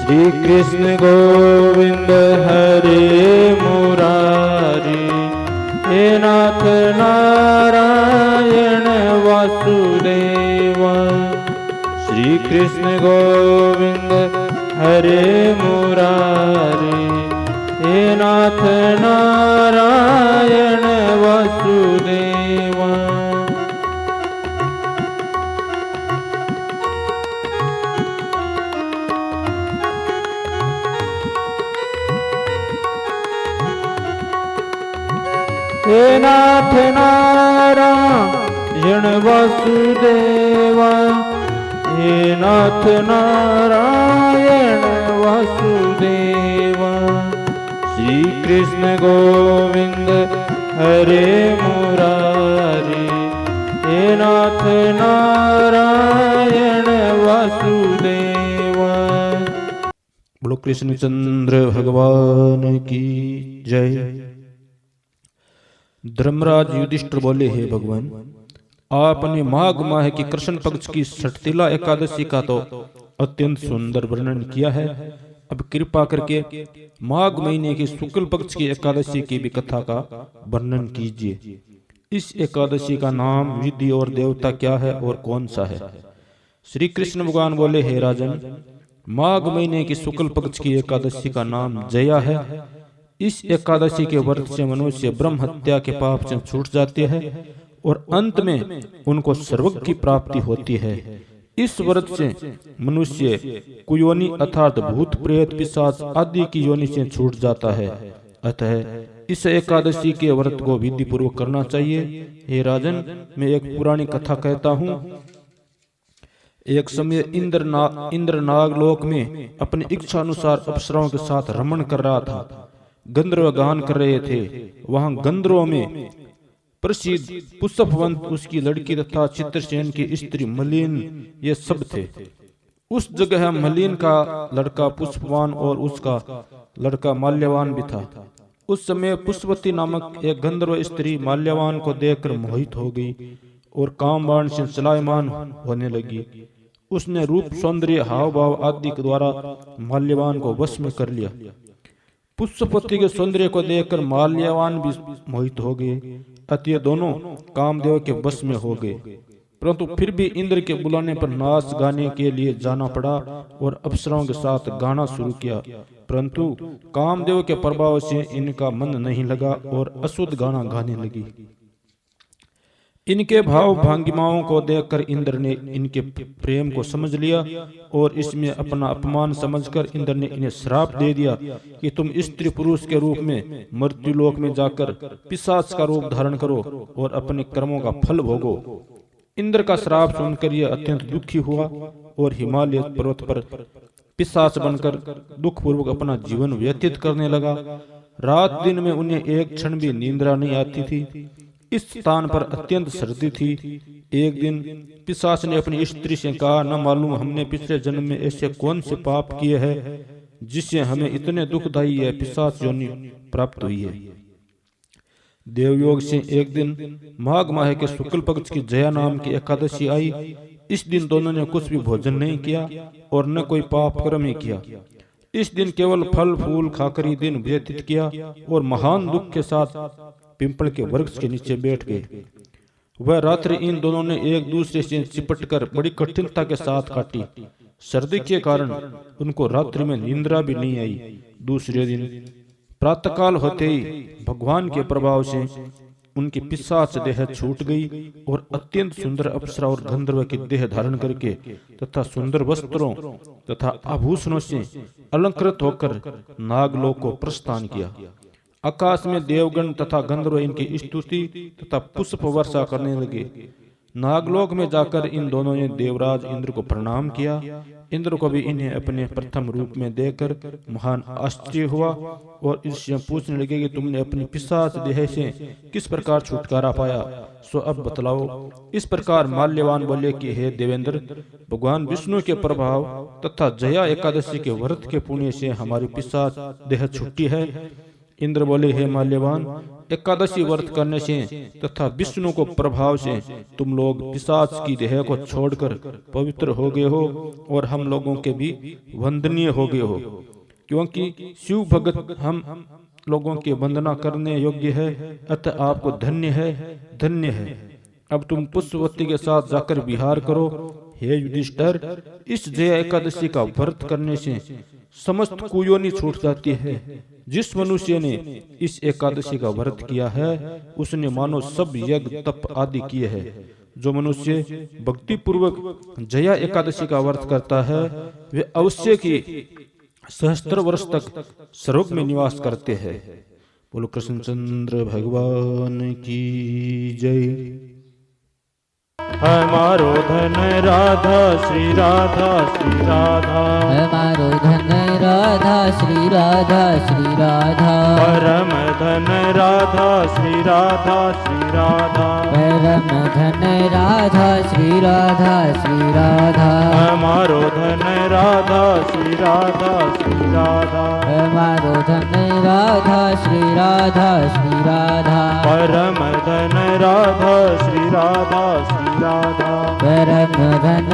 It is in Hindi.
श्री कृष्ण गोविंद हरे मुरारी, हे नाथ नारायण वासुदेव। श्री कृष्ण गोविंद हरे मुरारी, हे नाथ नारायण वासुदेव। हे नाथ नारायण वासुदेव, हे नाथ नारायण वासुदेव। श्री कृष्ण गोविंद हरे मुरारी, हे नाथ नारायण वासुदेव। बोलो कृष्णचंद्र भगवान की जय। धर्मराज युधिष्ठिर बोले, हे भगवान, आपने माघ माह की कृष्ण पक्ष की षटतिला एकादशी का तो अत्यंत सुंदर वर्णन किया है। अब कृपा करके माघ महीने की शुक्ल पक्ष की एकादशी की भी कथा का वर्णन कीजिए। इस एकादशी का नाम, विधि और देवता क्या है और कौन सा है? श्री कृष्ण भगवान बोले, हे राजन, माघ महीने की शुक्ल पक्ष की एकादशी का नाम जया है। इस एकादशी के व्रत से मनुष्य ब्रह्म हत्या के पाप से छूट जाते हैं और अंत में उनको स्वर्ग की प्राप्ति होती है। इस व्रत से मनुष्य कुयोनि अर्थात भूत प्रेत पिशाच आदि की योनि से छूट जाता है। अतः इस एकादशी के व्रत को विधि पूर्वक करना चाहिए। हे राजन, मैं एक पुरानी कथा कहता हूँ। एक समय इंद्र नागलोक में अपनी इच्छा अनुसार अप्सराओं के साथ रमण कर रहा था। गंधर्व गान कर रहे थे। वहां गंधर्वों में प्रसिद्ध पुष्पवंत, उसकी लड़की तथा चित्रसेन की स्त्री मलिन, ये सब थे। उस जगह मलिन का लड़का पुष्पवान और उसका लड़का माल्यवान भी था। उस समय पुष्पवती नामक एक गंधर्व स्त्री माल्यवान को देखकर मोहित हो गई और कामबाण से चलायमान होने लगी। उसने रूप, सौंदर्य, हाव भाव आदि के द्वारा माल्यवान को वश में कर लिया। पुष्पवती के सौंदर्य को देखकर माल्यवान भी मोहित हो गए। अतः दोनों कामदेव के वश में हो गए। परंतु फिर भी इंद्र के बुलाने पर नाच गाने के लिए जाना पड़ा और अप्सराओं के साथ गाना शुरू किया। परंतु कामदेव के प्रभाव से इनका मन नहीं लगा और अशुद्ध गाना गाने लगी। इनके भाव भंगिमाओं को देखकर इंद्र ने इनके प्रेम को समझ लिया और इसमें अपना अपमान समझकर इंद्र ने इन्हें श्राप दे दिया कि तुम स्त्री पुरुष के रूप में मृत्युलोक में जाकर पिशाच का रूप धारण करो और अपने कर्मों का फल भोगो। इंद्र का श्राप सुनकर यह अत्यंत दुखी हुआ और हिमालय पर्वत पर पिशाच बनकर दुख पूर्वक अपना जीवन व्यतीत करने लगा। रात दिन में उन्हें एक क्षण भी निंद्रा नहीं आती थी। इस स्थान पर अत्यंत सर्दी थी। एक दिन पिशाच ने अपनी स्त्री से कहा, न मालूम हमने पिछले जन्म में ऐसे कौन से पाप किए हैं जिससे हमें इतने दुखदायी है पिशाच योनि प्राप्त हुई है। देवयोग से एक दिन माघ माह के शुक्ल पक्ष की जया नाम की एकादशी आई। इस दिन दोनों ने कुछ भी भोजन नहीं किया और न कोई पाप कर्म ही किया। इस दिन केवल फल फूल खाकर ही दिन व्यतीत किया और महान दुख के साथ पिंपल के वृक्ष के नीचे बैठ गए। वह रात्रि इन दोनों ने एक दूसरे से चिपटकर बड़ी कठिनता के साथ काटी। सर्दी के कारण उनको रात्रि में निंद्रा भी नहीं आई। दूसरे दिन प्रातःकाल होते ही भगवान के प्रभाव से उनकी पिशाच देह छूट गई और अत्यंत सुंदर अप्सरा और गंधर्व की देह धारण करके तथा सुंदर वस्त्रों तथा आभूषणों से अलंकृत होकर नागलोक को प्रस्थान किया। आकाश में देवगण तथा गंधर्व इनकी स्तुति तथा पुष्प वर्षा करने लगे। नागलोक में जाकर इन दोनों ने देवराज इंद्र को प्रणाम किया। इंद्र को भी इन्हें अपने प्रथम रूप में देखकर महान आश्चर्य हुआ और इससे पूछने लगे कि तुमने अपनी पिशाच देह से किस प्रकार छुटकारा पाया, सो अब बतलाओ। इस प्रकार माल्यवान बोले कि हे देवेंद्र, भगवान विष्णु के प्रभाव तथा जया एकादशी के व्रत के पुण्य से हमारी पिशाच देह छुट्टी है। इंद्र बोले, हे माल्यवान, एकादशी व्रत करने से तथा विष्णु को प्रभाव से तुम लोग पिशाच की देह को छोड़कर पवित्र हो गए हो और हम लोगों के भी वंदनीय हो गए हो, क्योंकि शिव भगत हम लोगों की वंदना करने योग्य है, अतः आपको धन्य है, धन्य है। अब तुम पुष्पवती के साथ जाकर विहार करो। हे युधिष्ठिर, इस जया एकादशी का व्रत करने से समस्त कुयोनि छूट जाती है। जिस मनुष्य ने इस एकादशी का व्रत किया है उसने मानो सब यज्ञ तप आदि किए हैं। जो मनुष्य भक्ति पूर्वक जया एकादशी का व्रत करता है वे अवश्य की सहस्त्र वर्ष तक स्वर्ग में निवास करते हैं। बोलो कृष्णचंद्र भगवान की जय। हमारो धन राधा श्री राधा श्री राधा, हमारो धन राधा श्री राधा श्री राधा, परम धन राधा श्री राधा श्री राधा, परम धन राधा श्री राधा श्री राधा, हमारो धन राधा श्री राधा श्री राधा, हमारो धन राधा श्री राधा श्री राधा, परम धन राधा श्री राधा श्री राधा, परम धन